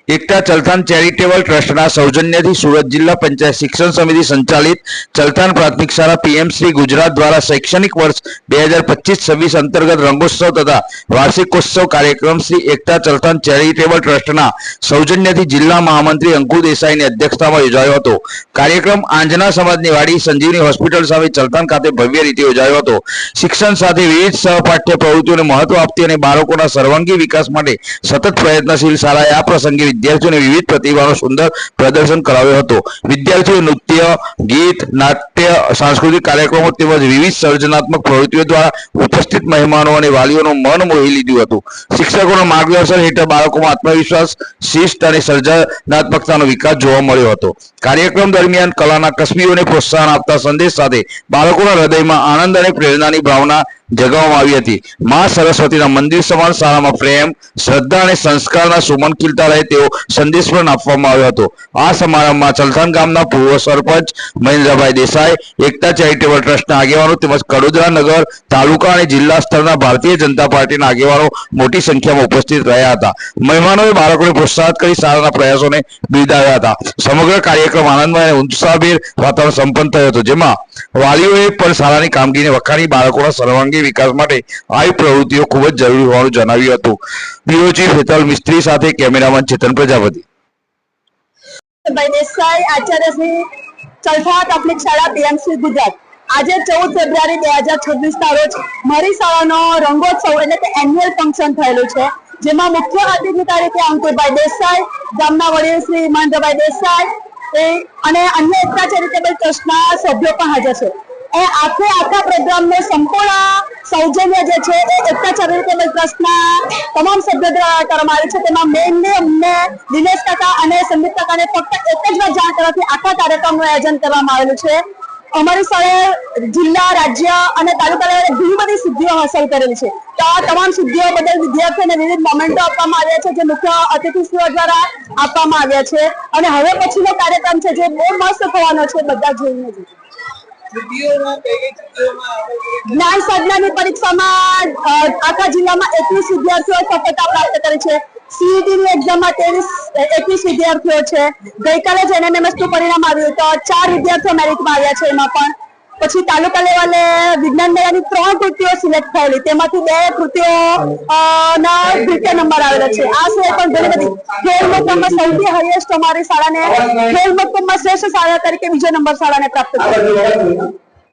एकता Chalthan charitable ट्रस्टना सौजन्यथी सूरत जिल्ला पंचायत शिक्षण समिति संचालित चलथान प्राथमिक शाळा पीएमश्री गुजरात द्वारा शैक्षणिक वर्ष 2025-26 अंतर्गत रंगोत्सव तथा वार्षिकोत्सव कार्यक्रम श्री एकता चलथान चेरिटेबल ट्रस्टना सौजन्यथी जिल्ला महामंत्री अंकुर देसाईनी अध्यक्षतामां योजायो हतो। कार्यक्रम आंजना समाजनी वाडी संजीवनी होस्पिटल सामे चलथान खाते भव्य रीते योजायो हतो। शिक्षण साथे विविध सहपाठ्य प्रवृत्तिओने महत्व आपती अने बाळकोना सर्वांगી विकास माटे सतत प्रयत्नशील शाळाए आ प्रसंगे विद्यार्थीओने विविध प्रतिभाનું सुंदर प्रदर्शन कराव्યું હતું। વિદ્યાર્થીઓ નૃત્ય, ગીત, નાટ્ય, સાંસ્કૃતિક કાર્યક્રમો તેમજ વિવિધ સર્જનાત્મક પ્રવૃત્તિઓ દ્વારા ઉપસ્થિત મહેમાનો અને વાલીઓનું મન મોહી લીધું હતું। શિક્ષકોના માર્ગદર્શન હેઠળ બાળકોમાં આત્મવિશ્વાસ, શિસ્ત અને સર્જનાત્મકતાનો વિકાસ જોવા મળ્યો હતો। કાર્યક્રમ દરમિયાન કલાના કસબીઓને પ્રોત્સાહન આપતા સંદેશ સાથે બાળકોના હૃદયમાં આનંદ અને પ્રેરણાની ભાવના જગાવવામાં આવી હતી। માં સરસ્વતીના મંદિર સમાન શાળામાં પ્રેમ, શ્રદ્ધા અને સંસ્કારના સુમન ખીલતા રહે તેવો સંદેશ પણ આપવામાં આવ્યો હતો। આ સમારંભમાં ચલથાન ગામના પૂર્વ સરપંચ મહેન્દ્રભાઈ દેસાઈ, એકતા ચેરિટેબલ ટ્રસ્ટના આગેવાનો તેમજ કડોદરા નગર, તાલુકા અને જિલ્લા સ્તરના ભારતીય જનતા પાર્ટીના આગેવાનો મોટી સંખ્યામાં ઉપસ્થિત રહ્યા હતા। મહેમાનોએ બાળકોને પ્રોત્સાહિત કરી શાળાના પ્રયાસોને બિરદાવ્યા હતા। સમગ્ર કાર્યક્રમ આનંદમય અને ઉત્સાહભેર વાતાવરણ સંપન્ન થયો હતો, જેમાં વાલીઓએ પણ શાળાની કામગીરીને વખાણી બાળકોના સર્વાંગી विकास माटे आई प्रवृत्तिओ खूब ज जरूरी होવાનું જણાવ્યું હતું। ब्यूरो चीफ हेतल मिस्त्री साथे कैमरामैन चेतन प्रजापति। आचार्य श्री चलथान प्राथमिक शाळा पीएमसी गुजरात आज 14 फेब्रुआरी 2026 ना रोज मारी शाळानो रंगोत्सव એટલે કે એન્યુઅલ ફંક્શન થયેલું છે, જેમાં મુખ્ય અતિથિ તરીકે અંકુરભાઈ દેસાઈ, ગામના વડીલ શ્રી મહેન્દ્રભાઈ દેસાઈ અને અન્ય એકતા ચેરિટેબલ ટ્રસ્ટના સભ્યો પણ હાજર છે। आखा प्रोग्राम ने संपूर्ण सौजन्य जे छे एकता चेरिटेबल ट्रस्ट तमाम सभ्यो द्वारा करवामां आव्युं छे। तेमां मेनली अમને દિનેશ કાકા અને સંદીપ કાકાને ફક્ત એક જ વાર જાણ કરવાથી આખા કાર્યક્રમનું આયોજન કરવામાં આવેલું છે। અમારી શાળાએ જિલ્લા, રાજ્ય અને તાલુકા લેવલે ઘણી બધી સિદ્ધિઓ હાંસલ કરેલી છે। તો આ તમામ સિદ્ધિઓ બદલ વિદ્યાર્થીઓને વિવિધ મોમેન્ટો આપવામાં આવ્યા છે, જે મુખ્ય અતિથિશ્રીઓ દ્વારા આપવામાં આવ્યા છે। અને હવે પછીનો કાર્યક્રમ છે જે બહુ મસ્ત થવાનો છે, બધા જોઈને જ। ज्ञान साधना परीक्षा में आखा जिला में 21 विद्यार्थी सफलता प्राप्त करी है। सीईटी एक्जाम में 21 विद्यार्थी है। गई काले एनएमएमएस परिणाम आव्युं तो 4 विद्यार्थी मेरिट में आव्या छे। एमां पण પછી તાલુકા લેવલે વિજ્ઞાન મેળાની 3 કૃતિઓ સિલેક્ટ થયેલી, તેમાંથી 2 કૃતિઓ ના દ્વિતીય નંબર આવેલા છે। આ સિવાય પણ ઘણી બધી ખેલ મહોત્સવમાં સૌથી હાઈએસ્ટ અમારી શાળાને ખેલ મહોત્સવમાં શ્રેષ્ઠ શાળા તરીકે બીજો નંબર શાળાને પ્રાપ્ત થયો।